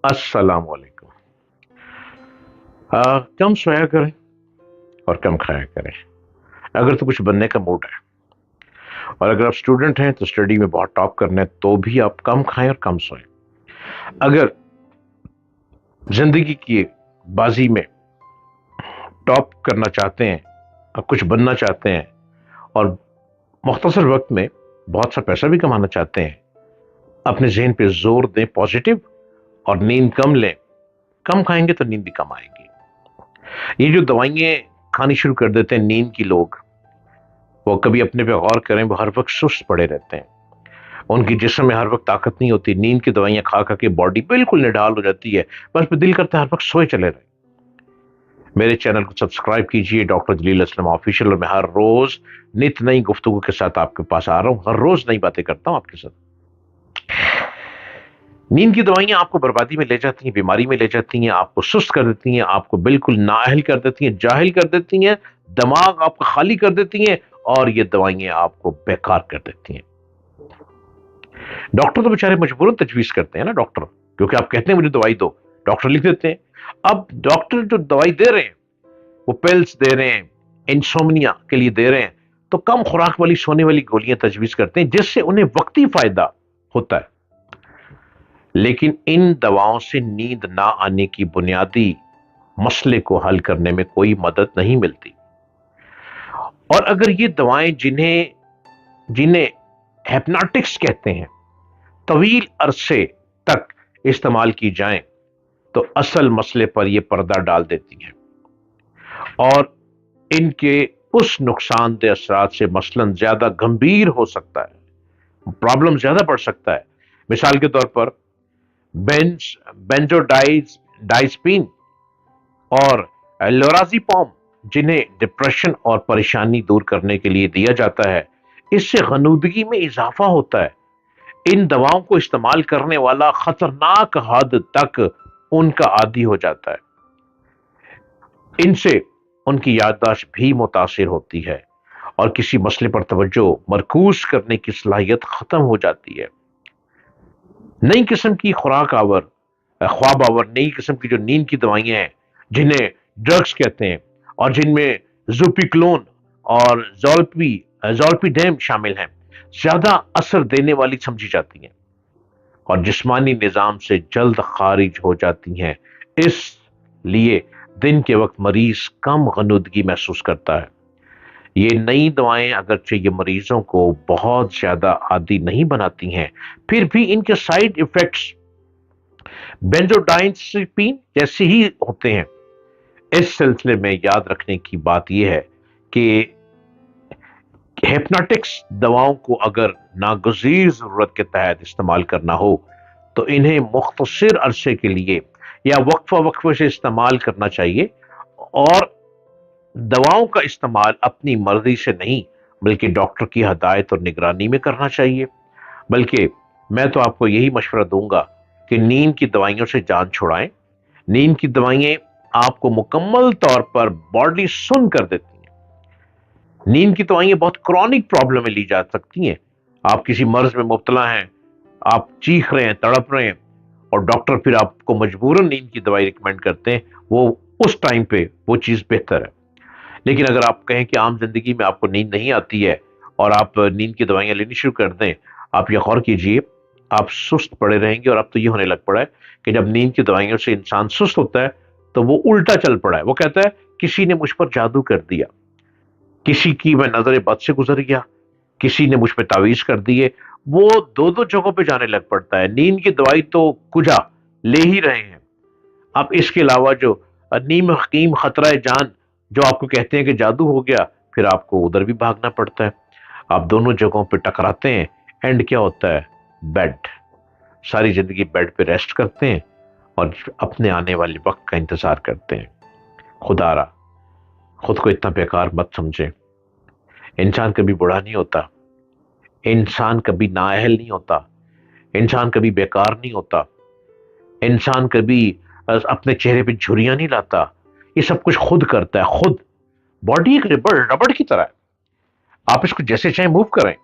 अस्सलाम वालेकुम। कम सोया करें और कम खाया करें। अगर तो कुछ बनने का मूड है और अगर आप स्टूडेंट हैं तो स्टडी में बहुत टॉप करना है तो भी आप कम खाएं और कम सोएं। अगर जिंदगी की बाजी में टॉप करना चाहते हैं, आप कुछ बनना चाहते हैं और मुख्तसर वक्त में बहुत सा पैसा भी कमाना चाहते हैं, अपने जहन पे जोर दें पॉजिटिव और नींद कम लें। कम खाएंगे तो नींद भी कम आएगी। ये जो दवाइयाँ खानी शुरू कर देते हैं नींद की लोग, वो कभी अपने पे गौर करें, वो हर वक्त सुस्त पड़े रहते हैं। उनकी जिस्म में हर वक्त ताकत नहीं होती। नींद की दवाइयां खा खा के बॉडी बिल्कुल निढाल हो जाती है। बस पे दिल करता है हर वक्त सोए चले रहे। मेरे चैनल को सब्सक्राइब कीजिए, डॉक्टर जलील असलम ऑफिशियल, और मैं हर रोज नित नई गुफ्तगू के साथ आपके पास आ रहा हूं। हर रोज नई बातें करता हूं आपके साथ। नींद की दवाइयां आपको बर्बादी में ले जाती हैं, बीमारी में ले जाती हैं, आपको सुस्त कर देती हैं, आपको बिल्कुल नाअहल कर देती हैं, जाहिल कर देती हैं, दिमाग आपका खाली कर देती हैं और ये दवाइयां आपको बेकार कर देती हैं। डॉक्टर तो बेचारे मजबूरन तजवीज करते हैं ना डॉक्टर, क्योंकि आप कहते हैं मुझे दवाई दो, डॉक्टर लिख देते हैं। अब डॉक्टर जो दवाई दे रहे हैं वो पिल्स दे रहे हैं, इंसोम्निया के लिए दे रहे हैं, तो कम खुराक वाली सोने वाली गोलियां तजवीज करते हैं जिससे उन्हें वक्ती फायदा होता है। लेकिन इन दवाओं से नींद ना आने की बुनियादी मसले को हल करने में कोई मदद नहीं मिलती। और अगर ये दवाएं जिन्हें जिन्हें हिप्नोटिक्स कहते हैं तवील अरसे तक इस्तेमाल की जाएं तो असल मसले पर यह पर्दा डाल देती हैं और इनके उस नुकसानदेह असरात से मसलन ज्यादा गंभीर हो सकता है, प्रॉब्लम ज्यादा बढ़ सकता है। मिसाल के तौर पर बेंजोडाइजपीन और लोराज़ेपाम, जिन्हें डिप्रेशन और परेशानी दूर करने के लिए दिया जाता है, इससे गनूदगी में इजाफा होता है। इन दवाओं को इस्तेमाल करने वाला खतरनाक हद तक उनका आदी हो जाता है। इनसे उनकी याददाश्त भी मुतासिर होती है और किसी मसले पर तवज्जो मरकूज करने की सलाहियत खत्म हो जाती है। नई किस्म की ख्वाब आवर नई किस्म की जो नींद की दवाइयां हैं, जिन्हें ड्रग्स कहते हैं और जिनमें ज़ोपिक्लोन और ज़ोल्पिडेम शामिल हैं, ज्यादा असर देने वाली समझी जाती हैं और जिस्मानी निजाम से जल्द खारिज हो जाती हैं। इसलिए दिन के वक्त मरीज कम गनुदगी महसूस करता है। ये नई दवाएं अगरचे ये मरीजों को बहुत ज्यादा आदी नहीं बनाती हैं, फिर भी इनके साइड इफेक्ट्स बेंजोडाइनज़ेपीन जैसे ही होते हैं। इस सिलसिले में याद रखने की बात यह है कि हिप्नोटिक्स दवाओं को अगर नागजीर जरूरत के तहत इस्तेमाल करना हो तो इन्हें मुख्तसर अरसे के लिए या वक्फे से इस्तेमाल करना चाहिए और दवाओं का इस्तेमाल अपनी मर्जी से नहीं बल्कि डॉक्टर की हदायत और निगरानी में करना चाहिए। बल्कि मैं तो आपको यही मशवरा दूंगा कि नींद की दवाइयों से जान छुड़ाएं। नींद की दवाइयां आपको मुकम्मल तौर पर बॉडी सुन कर देती हैं। नींद की दवाइयां बहुत क्रॉनिक प्रॉब्लम में ली जा सकती हैं। आप किसी मर्ज में मुब्तला हैं, आप चीख रहे हैं, तड़प रहे हैं और डॉक्टर फिर आपको मजबूरन नींद की दवाई रिकमेंड करते हैं, वो उस टाइम पे वो चीज बेहतर है। लेकिन अगर आप कहें कि आम जिंदगी में आपको नींद नहीं आती है और आप नींद की दवाइयां लेनी शुरू कर दें, आप ये गौर कीजिए, आप सुस्त पड़े रहेंगे। और अब तो ये होने लग पड़ा है कि जब नींद की दवाइयों से इंसान सुस्त होता है तो वो उल्टा चल पड़ा है। वो कहता है किसी ने मुझ पर जादू कर दिया, किसी की मैं नजर बद से गुजर गया, किसी ने मुझ पर तावीज कर दिए। वो दो दो जगहों पे जाने लग पड़ता है। नींद की दवाई तो कुजा ले ही रहे हैं, अब इसके अलावा जो नीम हकीम खतरा जान जो आपको कहते हैं कि जादू हो गया, फिर आपको उधर भी भागना पड़ता है। आप दोनों जगहों पे टकराते हैं, एंड क्या होता है? बेड। सारी जिंदगी बेड पे रेस्ट करते हैं और अपने आने वाले वक्त का इंतजार करते हैं। खुदारा खुद को इतना बेकार मत समझें। इंसान कभी बुढ़ा नहीं होता, इंसान कभी नाअहल नहीं होता, इंसान कभी बेकार नहीं होता, इंसान कभी अपने चेहरे पे झुर्रियां नहीं लाता। ये सब कुछ खुद करता है। खुद बॉडी एक रबड़ की तरह है, आप इसको जैसे चाहे मूव करें।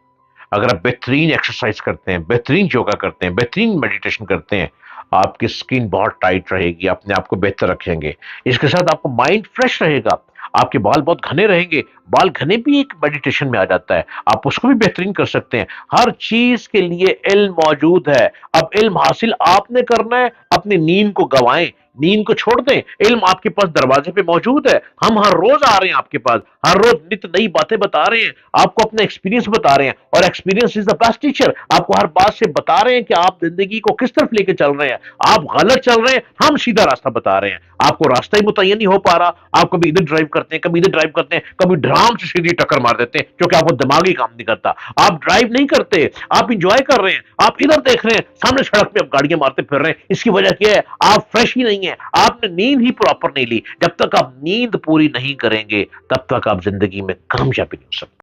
अगर आप बेहतरीन एक्सरसाइज करते हैं, बेहतरीन योगा करते हैं, बेहतरीन मेडिटेशन करते हैं, آپ کی سکن بہت ٹائٹ رہے گی، اپنے آپ کو بہتر رکھیں گے، اس کے ساتھ آپ کا مائنڈ فریش رہے گا، آپ کے بال بہت گھنے رہیں گے، بال گھنے بھی ایک میڈیٹیشن میں آ جاتا ہے، آپ اس کو بھی بہترین کر سکتے ہیں۔ ہر چیز کے لیے علم موجود ہے، اب علم حاصل آپ نے کرنا ہے، اپنی نیند کو گوائیں، نیند کو چھوڑ دیں، علم آپ کے پاس دروازے پہ موجود ہے، ہم ہر روز آ رہے ہیں آپ کے پاس، ہر روز نت نئی باتیں بتا رہے ہیں، آپ کو اپنا ایکسپیرینس بتا رہے ہیں، اور experience is the best teacher, آپ کو ہر بات سے بتا رہے ہیں کہ آپ زندگی کو کس طرف لے کے چل رہے ہیں، آپ غلط چل رہے ہیں، ہم سیدھا راستہ بتا رہے ہیں، آپ کو راستہ ہی متعین نہیں ہو پا رہا، آپ کبھی ادھر ڈرائیو کرتے ہیں، کبھی ادھر ڈرائیو کرتے ہیں، کبھی ڈرام سے سیدھی ٹکر مار دیتے ہیں کیونکہ آپ کو دماغی کام نہیں کرتا، آپ ڈرائیو نہیں کرتے، آپ انجوائے کر رہے ہیں، آپ ادھر دیکھ رہے ہیں، سامنے سڑک پہ آپ گاڑیاں مارتے پھر رہے ہیں، اس کی وجہ کیا ہے؟ آپ فریش ہی نہیں ہیں، آپ نے نیند ہی پراپر نہیں لی، جب تک آپ نیند پوری نہیں کریں گے تب تک آپ زندگی میں کامیابی نہیں ہو سکتے۔